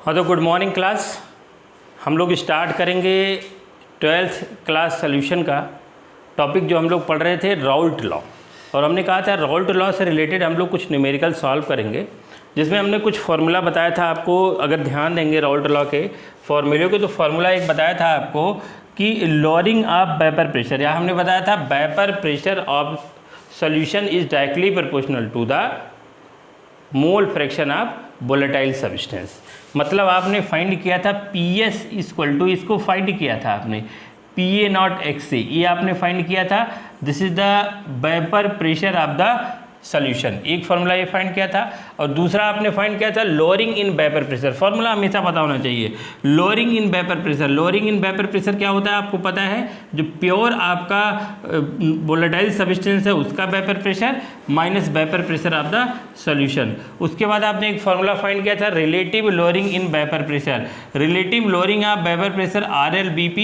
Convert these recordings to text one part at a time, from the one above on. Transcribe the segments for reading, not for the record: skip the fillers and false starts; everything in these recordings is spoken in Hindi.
हाँ तो गुड मॉर्निंग क्लास। हम लोग स्टार्ट करेंगे 12th क्लास सॉल्यूशन का टॉपिक जो हम लोग पढ़ रहे थे राउल्ट लॉ। और हमने कहा था राउल्ट लॉ से रिलेटेड हम लोग कुछ न्यूमेरिकल सॉल्व करेंगे, जिसमें हमने कुछ फार्मूला बताया था आपको। अगर ध्यान देंगे राउल्ट लॉ के फार्मूले को, तो फार्मूला एक बताया था आपको कि लोअरिंग ऑफ वेपर प्रेशर, या हमने बताया था vapour pressure of solution is directly proportional to the mole fraction of volatile substance. मतलब आपने फाइंड किया था PS इक्वल टू, इसको फाइंड किया था आपने PA नॉट XA, ये आपने फाइंड किया था। This is the vapour pressure of the solution. एक फार्मूला ये फाइंड किया था, और दूसरा आपने फाइंड किया था lowering in vapour pressure. Formula हमेशा पता होना चाहिए, lowering in vapour pressure. Lowering in vapour pressure क्या होता है आपको पता है, जो प्योर आपका वोलेटाइल सब्सटेंस है उसका vapour pressure minus vapour pressure of the solution. उसके बाद आपने एक फार्मूला फाइंड किया था relative lowering in vapour pressure. Relative lowering of vapour pressure RLBP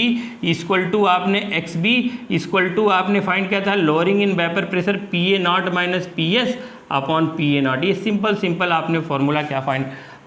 equal to आपने XB इक्वल टू आपने फाइंड किया था lowering in vapour pressure PA nought minus PS upon PA nought. ये सिंपल आपने फार्मूला क्या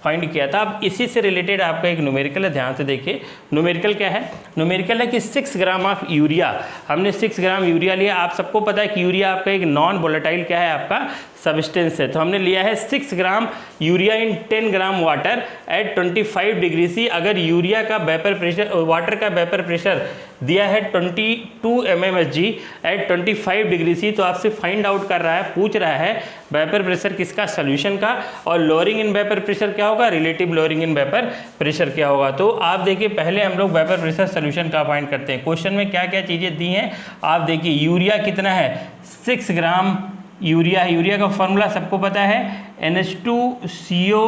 फाइंड किया था। अब इसी से रिलेटेड आपका एक न्यूमेरिकल है, ध्यान से देखिए। न्यूमेरिकल क्या है? न्यूमेरिकल है कि 6 ग्राम ऑफ यूरिया, हमने 6 ग्राम यूरिया लिया। आप सबको पता है कि यूरिया आपका एक नॉन वोलेटाइल क्या है, आपका सब्सटेंस है। तो हमने लिया है 6 gram urea in 10 gram water at 25 degree C. अगर यूरिया का वेपर प्रेशर, वाटर का वेपर प्रेशर दिया है 22 mmHg एट 25 डिग्री सी, तो आपसे फाइंड आउट कर रहा है, पूछ रहा है वेपर प्रेशर किसका, सॉल्यूशन का। और लोअरिंग इन वेपर प्रेशर क्या होगा, relative lowering in vapour pressure क्या होगा। तो आप देखिए पहले हम लोग वेपर प्रेशर सॉल्यूशन का फाइंड करते हैं। क्वेश्चन में क्या क्या चीज़ें दी हैं आप देखिए। यूरिया कितना है, 6 ग्राम यूरिया है। यूरिया का फॉर्मूला सबको पता है NH2CO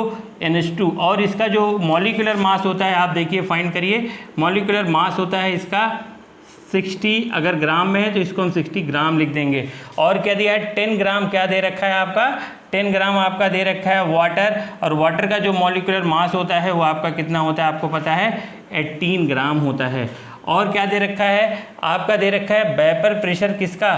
NH2, और इसका जो मॉलिक्यूलर मास होता है आप देखिए फाइंड करिए। मॉलिक्यूलर मास होता है इसका 60, अगर ग्राम में है तो इसको हम 60 ग्राम लिख देंगे। और क्या दिया है, 10 ग्राम क्या दे रखा है आपका, 10 ग्राम आपका दे रखा है वाटर। और वाटर का जो मॉलिक्यूलर मास होता है वो आपका कितना होता है आपको पता है, 18 ग्राम होता है। और क्या दे रखा है आपका, दे रखा है वेपर प्रेशर किसका,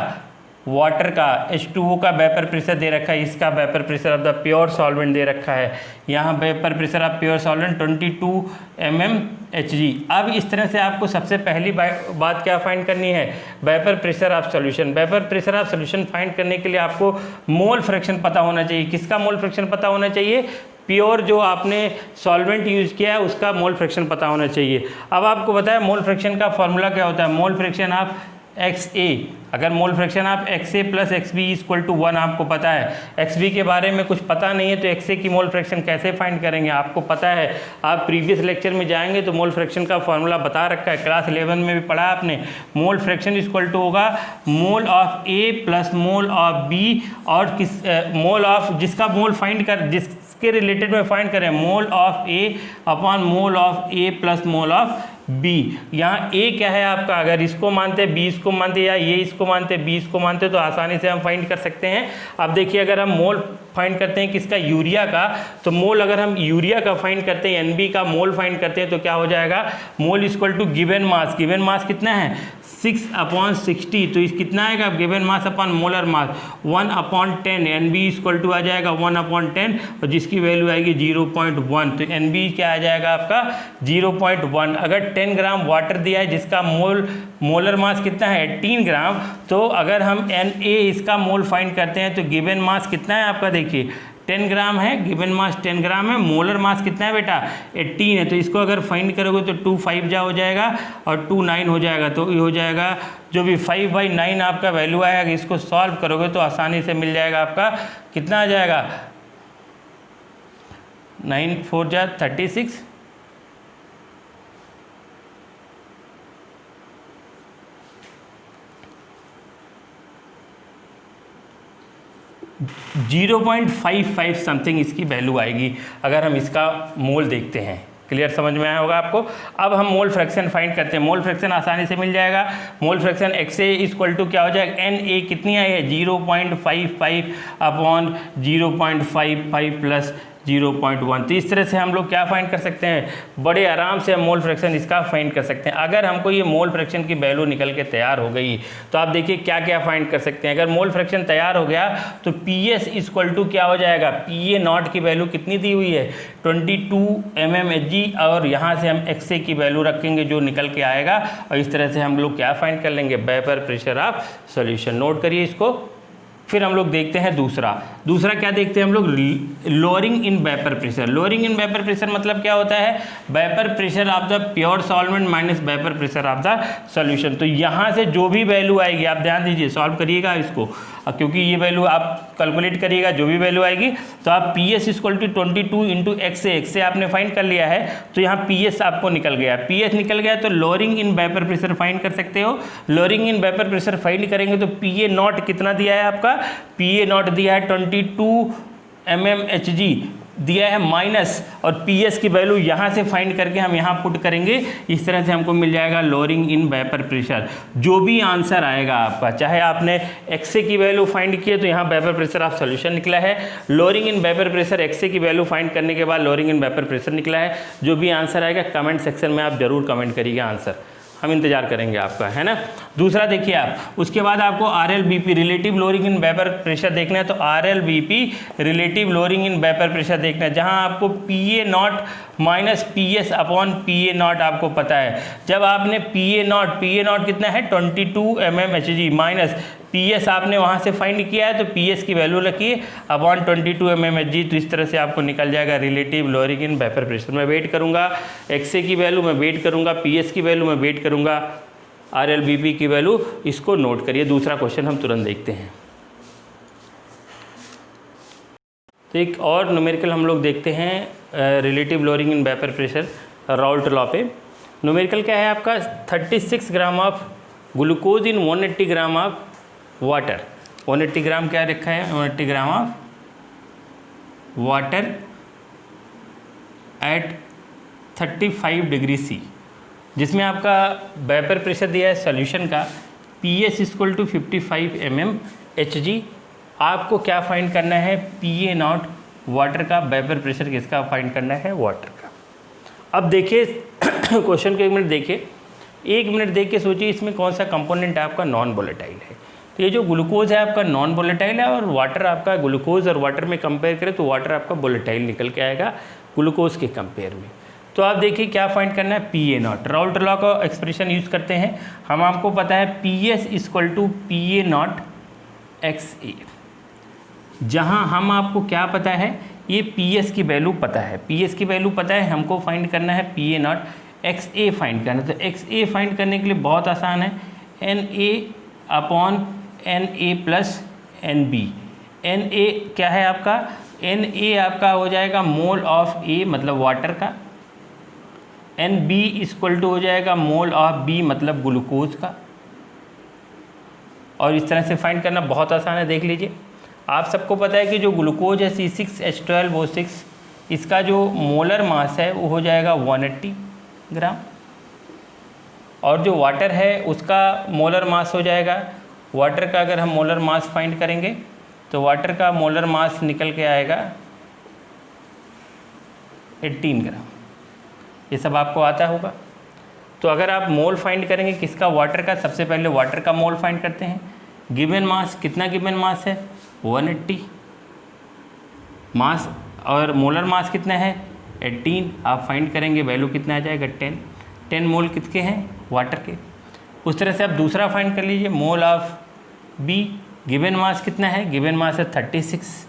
वाटर का, H2O का वेपर प्रेशर दे रखा है। इसका vapour pressure of the pure solvent दे रखा है। यहाँ vapour pressure of pure solvent 22 mmHg। अब इस तरह से आपको सबसे पहली बात क्या फाइंड करनी है, vapour pressure of solution. Vapour pressure of solution find करने के लिए आपको मोल फ्रैक्शन पता होना चाहिए। किसका मोल फ्रैक्शन पता होना चाहिए, प्योर जो आपने सॉल्वेंट यूज़ किया है उसका मोल फ्रैक्शन पता होना चाहिए। अब आपको बताया मोल फ्रैक्शन का फॉर्मूला क्या होता है, मोल फ्रैक्शन ऑफ XA। अगर मोल फ्रैक्शन आप XA plus XB equal to 1 आपको पता है, XB के बारे में कुछ पता नहीं है तो XA की मोल फ्रैक्शन कैसे फाइंड करेंगे, आपको पता है। आप प्रीवियस लेक्चर में जाएंगे तो मोल फ्रैक्शन का फॉर्मूला बता रखा है, क्लास 11 में भी पढ़ा आपने। मोल फ्रैक्शन इक्वल टू होगा mole of A plus mole of B, और किस मोल ऑफ जिसका मोल फाइंड कर, जिसके रिलेटेड में फाइंड करें, mole of A upon mole of A plus mole of B। यहाँ A क्या है आपका, अगर इसको मानते हैं, B इसको मानते हैं, या ये इसको मानते हैं, B इसको मानते हैं, तो आसानी से हम फाइंड कर सकते हैं। अब देखिए अगर हम मोल फाइंड करते हैं किसका, यूरिया का, तो मोल अगर हम यूरिया का फाइंड करते हैं, NB का मोल फाइंड करते हैं, तो क्या हो जाएगा, mole equal to given mass. Given mass कितना है 6/60, तो इस कितना आएगा given mass upon molar mass 1/10। NB equal to आ जाएगा 1/10, और जिसकी वैल्यू आएगी 0.1, तो NB क्या आ जाएगा आपका 0.1। अगर 10 ग्राम वाटर दिया है जिसका मोलर मास कितना है 18 ग्राम, तो अगर हम Na इसका मोल फाइंड करते हैं तो गिवन मास कितना है आपका, देखिए 10 ग्राम है, गिवन मास 10 ग्राम है, मोलर मास कितना है बेटा 18 है। तो इसको अगर फाइंड करोगे तो 2 5 जा हो जाएगा और 2 9 हो जाएगा, तो ये हो जाएगा जो भी 5/9 आपका वैल्यू आएगा। इसको सॉल्व करोगे तो आसानी से मिल जाएगा आपका, कितना आ जाएगा 9 4 जा 36, 0.55 समथिंग इसकी वैल्यू आएगी अगर हम इसका मोल देखते हैं। क्लियर समझ में आया होगा आपको। अब हम मोल फ्रैक्शन फाइंड करते हैं। मोल फ्रैक्शन आसानी से मिल जाएगा। Mole fraction XA equal to क्या हो जाएगा, Na कितनी आई है 0.55 अपॉन 0.55 प्लस 0.1। तो इस तरह से हम लोग क्या फाइंड कर सकते हैं, बड़े आराम से हम मोल फ्रैक्शन इसका फाइंड कर सकते हैं। अगर हमको ये मोल फ्रैक्शन की वैल्यू निकल के तैयार हो गई तो आप देखिए क्या क्या फाइंड कर सकते हैं। अगर मोल फ्रैक्शन तैयार हो गया तो PS इक्वल टू क्या हो जाएगा, PA नॉट की वैल्यू कितनी दी हुई है 22 mmHg, और यहाँ से हम XA की वैल्यू रखेंगे जो निकल के आएगा, और इस तरह से हम लोग क्या फाइंड कर लेंगे, vapour pressure of solution. Note करिए इसको। फिर हम लोग देखते हैं दूसरा क्या देखते हैं हम लोग, lowering in vapour pressure. Lowering in vapour pressure मतलब क्या होता है, vapour pressure of the pure solvent minus vapour pressure of the solution. तो यहाँ से जो भी वैल्यू आएगी, आप ध्यान दीजिए, सॉल्व करिएगा इसको, क्योंकि ये वैल्यू आप कैलकुलेट करिएगा, जो भी वैल्यू आएगी तो आप PS equal to 22 into XA आपने फाइंड कर लिया है, तो यहाँ PS आपको निकल गया। PS निकल गया तो lowering in vapour pressure find कर सकते हो। Lowering in vapour pressure find करेंगे तो PA नॉट कितना दिया है आपका, PA नॉट दिया है 22 mmHg दिया है माइनस, और PS की वैल्यू यहाँ से फाइंड करके हम यहाँ पुट करेंगे, इस तरह से हमको मिल जाएगा लोअरिंग इन वेपर प्रेशर। जो भी आंसर आएगा आपका, चाहे आपने XA की वैल्यू फाइंड की है तो यहाँ वेपर प्रेशर ऑफ सॉल्यूशन निकला है, lowering in vapour pressure XA की वैल्यू फाइंड करने के बाद लोअरिंग इन वेपर प्रेशर निकला है। जो भी आंसर आएगा कमेंट सेक्शन में आप जरूर कमेंट करिएगा आंसर, हम इंतजार करेंगे आपका, है ना। दूसरा देखिए आप, उसके बाद आपको RLVP relative lowering in vapour pressure देखना है, तो RLVP relative lowering in vapour pressure देखना है, जहां आपको PA nought minus PS upon PA not आपको पता है। जब आपने PA नॉट कितना है 22 mmHg माइनस PS आपने वहाँ से फाइंड किया है, तो PS की वैल्यू रखिए अपॉन 22 mmHg, तो इस तरह से आपको निकल जाएगा relative lowering in vapour pressure. मैं वेट करूँगा XA की वैल्यू, मैं वेट करूँगा PS की वैल्यू, मैं वेट करूँगा RLVP की वैल्यू। इसको नोट करिए। दूसरा क्वेश्चन हम तुरंत देखते हैं। तो एक और न्यूमेरिकल हम लोग देखते हैं relative lowering in vapour pressure Raoult law पे। न्यूमेरिकल क्या है आपका, 36 gram of glucose in 180 gram of water. 180 ग्राम क्या रखा है, 180 gram of water at 35 degree C, जिसमें आपका वेपर प्रेशर दिया है सॉल्यूशन का PS इक्वल टू 55 mmHg। आपको क्या फाइंड करना है, PA नॉट वाटर का, वेपर प्रेशर किसका फाइंड करना है, वाटर का। अब देखिए क्वेश्चन को एक मिनट देखिए, एक मिनट देख के सोचिए इसमें कौन सा कंपोनेंट आपका नॉन वोलेटाइल है। तो ये जो ग्लूकोज है आपका नॉन वोलेटाइल है, और वाटर आपका, ग्लूकोज और वाटर में कंपेयर करें तो वाटर आपका वोलेटाइल निकल के आएगा ग्लूकोज के कंपेयर में। तो आप देखिए क्या फाइंड करना है, PA नॉट। राउल्ट लॉ का एक्सप्रेशन यूज़ करते हैं हम, आपको पता है PS equal to PA nought XA, जहाँ हम आपको क्या पता है, ये PS की वैल्यू पता है, PS की वैल्यू पता है, हमको फाइंड करना है PA नॉट XA फाइंड करना है। तो XA फाइंड करने के लिए बहुत आसान है, NA upon NA plus NB। NA क्या है आपका, NA आपका हो जाएगा मोल ऑफ A मतलब वाटर का, NB इक्वल टू हो जाएगा मोल ऑफ B मतलब ग्लूकोज का। और इस तरह से फाइंड करना बहुत आसान है। देख लीजिए, आप सबको पता है कि जो ग्लूकोज है C6H12O6, इसका जो मोलर मास है वो हो जाएगा 180 ग्राम, और जो वाटर है उसका मोलर मास हो जाएगा, वाटर का अगर हम मोलर मास फाइंड करेंगे तो वाटर का मोलर मास निकल के आएगा 18 ग्राम। ये सब आपको आता होगा। तो अगर आप मोल फाइंड करेंगे किसका, वाटर का, सबसे पहले वाटर का मोल फाइंड करते हैं। गिवन मास, कितना गिवन मास है 180 मास, और मोलर मास कितना है 18। आप फाइंड करेंगे वैल्यू कितना आ जाएगा 10 मोल किसके हैं, वाटर के। उस तरह से आप दूसरा फाइंड कर लीजिए, mole of B। Given mass कितना है, गिवन मास है 36।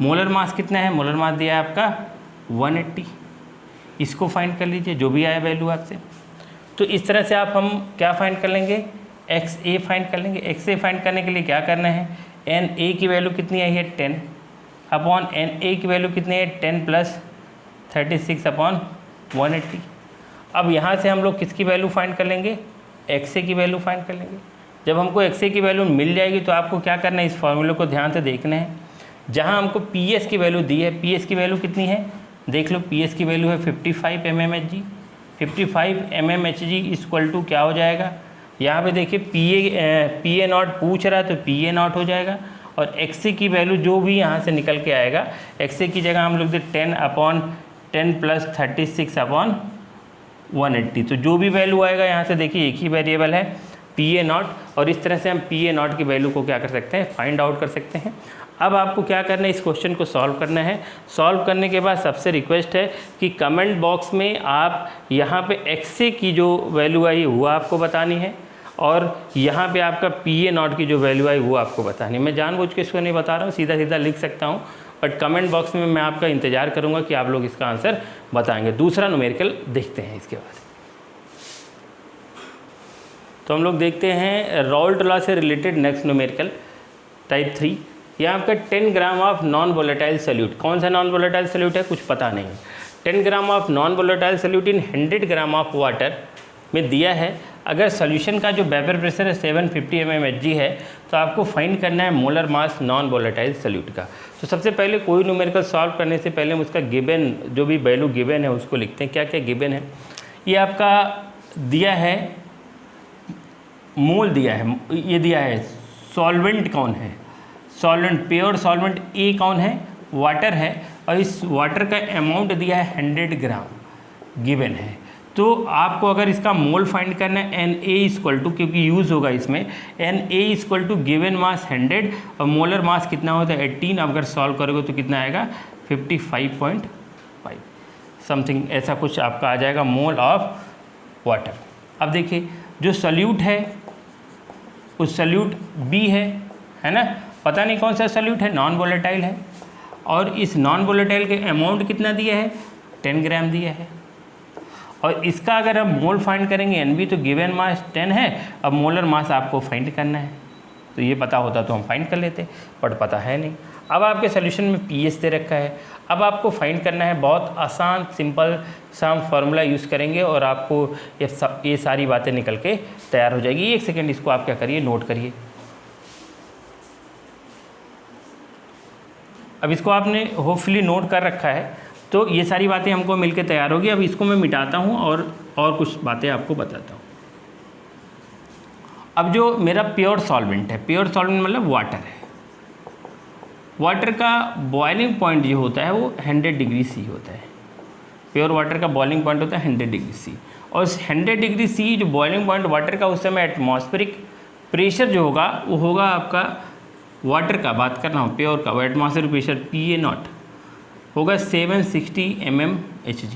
मोलर मास कितना है, मोलर मास दिया है आपका 180। इसको फाइंड कर लीजिए जो भी आया वैल्यू आपसे। तो इस तरह से आप हम क्या फाइंड कर लेंगे, XA फाइंड कर लेंगे। XA फाइंड करने के लिए क्या करना है, NA की वैल्यू कितनी आई है 10 अपॉन NA की वैल्यू कितनी है 10 प्लस 36 अपॉन 180। अब यहाँ से हम लोग किसकी वैल्यू फाइंड कर लेंगे, XA की वैल्यू फाइंड कर लेंगे। जब हमको XA की वैल्यू मिल जाएगी तो आपको क्या करना है, इस फॉर्मूले को ध्यान से देखना है। जहाँ हमको PS की वैल्यू दी है, PS की वैल्यू कितनी है देख लो, PS की वैल्यू है 55 mmHg। 55 mmHg इक्वल टू क्या हो जाएगा, यहाँ पे देखिए PA नॉट पूछ रहा है तो PA नॉट हो जाएगा, और XA की वैल्यू जो भी यहाँ से निकल के आएगा, XA की जगह हम लोग दे 10/10 प्लस 36/180। तो जो भी वैल्यू आएगा यहाँ से देखिए एक ही वेरिएबल है PA0, और इस तरह से हम PA0 की वैल्यू को क्या कर सकते हैं, फाइंड आउट कर सकते हैं। अब आपको क्या करना है, इस क्वेश्चन को सॉल्व करना है। सॉल्व करने के बाद सबसे रिक्वेस्ट है कि कमेंट बॉक्स में आप यहाँ पे XA की जो वैल्यू आई वो आपको बतानी है, और यहाँ पे आपका PA0 की जो वैल्यू आई वो आपको बतानी है। मैं जानबूझ के इसको नहीं बता रहा हूँ, सीधा सीधा लिख सकता हूँ, बट कमेंट बॉक्स में मैं आपका इंतज़ार करूँगा कि आप लोग इसका आंसर बताएंगे। दूसरा न्यूमेरिकल देखते हैं इसके बाद। तो हम लोग देखते हैं राउल्ट लॉ से रिलेटेड नेक्स्ट न्यूमेरिकल टाइप 3। यहाँ आपका 10 gram of non volatile solute, कौन सा नॉन वोलेटाइल सोल्यूट है कुछ पता नहीं है। 10 gram of non volatile solute in 100 gram of water में दिया है। अगर सोल्यूशन का जो वेपर प्रेशर है 750 mmHg है, तो आपको फाइंड करना है molar mass non volatile solute का। तो सबसे पहले कोई न्यूमेरिकल सॉल्व करने से पहले हम उसका गिवन, जो भी वैल्यू गिवन है उसको लिखते हैं। क्या क्या गिवन है, ये आपका दिया है, मोल दिया है, ये दिया है सॉल्वेंट कौन है, सॉल्वेंट प्योर सॉल्वेंट ए कौन है, वाटर है, और इस वाटर का अमाउंट दिया है 100 ग्राम गिवन है। तो आपको अगर इसका मोल फाइंड करना है Na इक्वल टू, क्योंकि यूज़ होगा इसमें, Na equal to given mass 100 और मोलर मास कितना होता है 18। अब अगर सॉल्व करोगे तो कितना आएगा 55.5 समथिंग, ऐसा कुछ आपका आ जाएगा मोल ऑफ वाटर। अब देखिए जो सल्यूट है उस सल्यूट B है ना, पता नहीं कौन सा सल्यूट है, नॉन वोलेटाइल है, और इस नॉन वोलेटाइल के अमाउंट कितना दिया है 10 ग्राम दिया है। और इसका अगर हम मोल फाइंड करेंगे NB, तो गिवन मास 10 है, अब मोलर मास आपको फाइंड करना है। तो ये पता होता तो हम फाइंड कर लेते, बट पता है नहीं। अब आपके सोल्यूशन में PS दे रखा है, अब आपको फाइंड करना है। बहुत आसान सिंपल सा हम फार्मूला यूज़ करेंगे और आपको ये सारी बातें निकल के तैयार हो जाएगी। एक सेकेंड इसको आप क्या करिए, नोट करिए। अब इसको आपने होपफुली नोट कर रखा है, तो ये सारी बातें हमको मिलके तैयार होगी। अब इसको मैं मिटाता हूँ और कुछ बातें आपको बताता हूँ। अब जो मेरा प्योर सॉल्वेंट है, प्योर सॉल्वेंट मतलब वाटर है, वाटर का बॉइलिंग पॉइंट जो होता है वो 100 डिग्री C होता है। प्योर वाटर का बॉइलिंग पॉइंट होता है 100 डिग्री C, और उस 100 डिग्री C जो बॉइलिंग पॉइंट वाटर का, उस समय एटमॉस्फेरिक प्रेशर जो होगा वो होगा आपका, वाटर का बात कर रहा हूँ प्योर का, वो एटमॉस्फेरिक प्रेशर PA0 होगा 760 mmHg।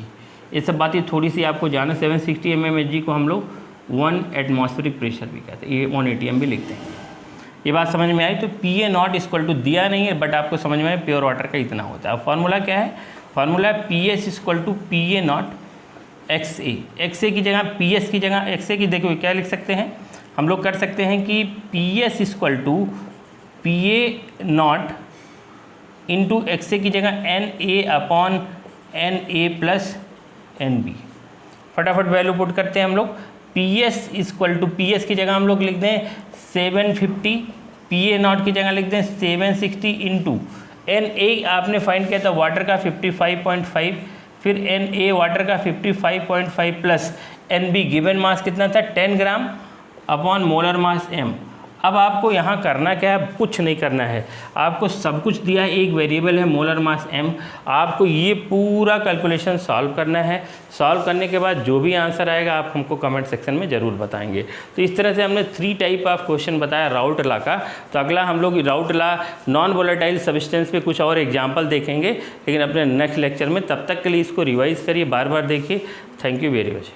ये सब बातें थोड़ी सी आपको जाना। 760 mmHg को हम लोग 1 एटमॉस्फेरिक प्रेशर भी कहते हैं, ये 1 ATM भी लिखते हैं। ये बात समझ में आई। तो PA0 इक्वल टू दिया नहीं है, बट आपको समझ में आए प्योर वाटर का इतना होता है। अब फार्मूला क्या है, फार्मूला है PS equal to PA0 XA। XA की जगह PS की जगह XA की देखो क्या लिख सकते हैं, हम लोग कर सकते हैं कि PS equal to PA0 into XA की जगह NA/NA प्लस NB। फटाफट वैल्यू पुट करते हैं हम लोग। PS इक्वल टू, PS की जगह हम लोग लिख दें 750, PA0 की जगह लिख दें 760 इंटू NA आपने फाइंड किया था वाटर का 55.5, फिर NA वाटर का 55.5 प्लस NB गिवन मास कितना था 10 ग्राम अपॉन मोलर मास M। अब आपको यहाँ करना क्या है, कुछ नहीं करना है, आपको सब कुछ दिया है, एक वेरिएबल है मोलर मास M। आपको ये पूरा कैलकुलेशन सॉल्व करना है। सॉल्व करने के बाद जो भी आंसर आएगा आप हमको कमेंट सेक्शन में ज़रूर बताएंगे। तो इस तरह से हमने 3 टाइप ऑफ क्वेश्चन बताया राउल्ट लॉ का। तो अगला हम लोग Raoult law non volatile substance पे कुछ और एग्जाम्पल देखेंगे, लेकिन अपने नेक्स्ट लेक्चर में। तब तक के लिए इसको रिवाइज़ करिए, बार बार देखिए। Thank you very much.